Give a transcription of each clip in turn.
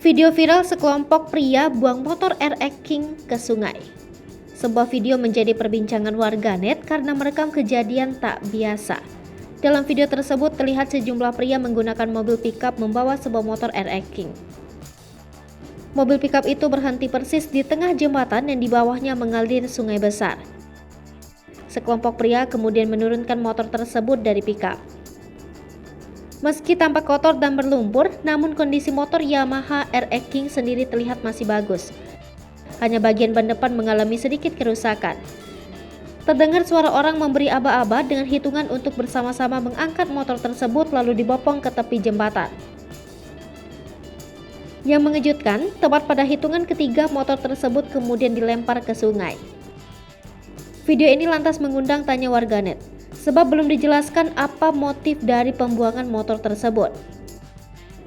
Video viral sekelompok pria buang motor RX King ke sungai. Sebuah video menjadi perbincangan warganet karena merekam kejadian tak biasa. Dalam video tersebut terlihat sejumlah pria menggunakan mobil pickup membawa sebuah motor RX King. Mobil pickup itu berhenti persis di tengah jembatan yang di bawahnya mengalir sungai besar. Sekelompok pria kemudian menurunkan motor tersebut dari pickup. Meski tampak kotor dan berlumpur, namun kondisi motor Yamaha RX King sendiri terlihat masih bagus. Hanya bagian ban depan mengalami sedikit kerusakan. Terdengar suara orang memberi aba-aba dengan hitungan untuk bersama-sama mengangkat motor tersebut lalu dibopong ke tepi jembatan. Yang mengejutkan, tepat pada hitungan ketiga motor tersebut kemudian dilempar ke sungai. Video ini lantas mengundang tanya warganet, sebab belum dijelaskan apa motif dari pembuangan motor tersebut.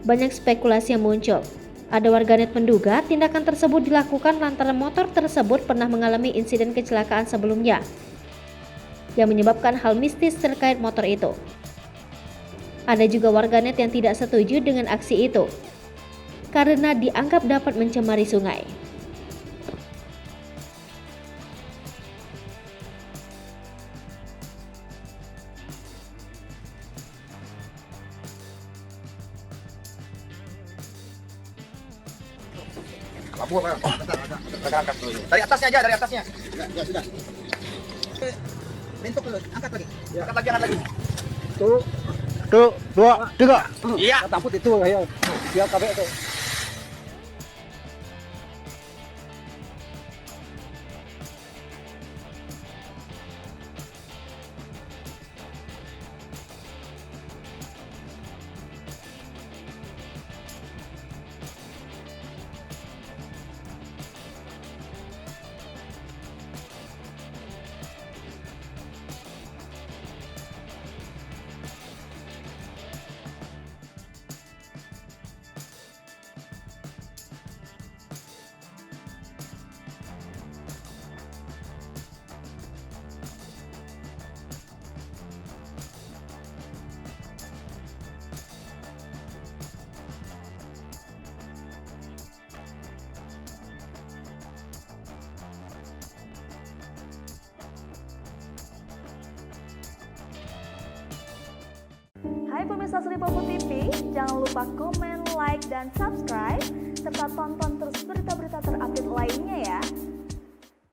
Banyak spekulasi yang muncul. Ada warganet menduga tindakan tersebut dilakukan lantaran motor tersebut pernah mengalami insiden kecelakaan sebelumnya yang menyebabkan hal mistis terkait motor itu. Ada juga warganet yang tidak setuju dengan aksi itu karena dianggap dapat mencemari sungai. Abu apa? Bentar, angkat dulu. Dari atasnya aja, dari atasnya. Ya sudah. Bentuk dulu, angkat lagi. Ya. Angkat lagi. Tuh, 2, 3. Iya. Takut itu ya. Dia kabeh itu. Hai pemirsa Sri Popo TV, jangan lupa komen, like, dan subscribe, serta tonton terus berita-berita terupdate lainnya ya.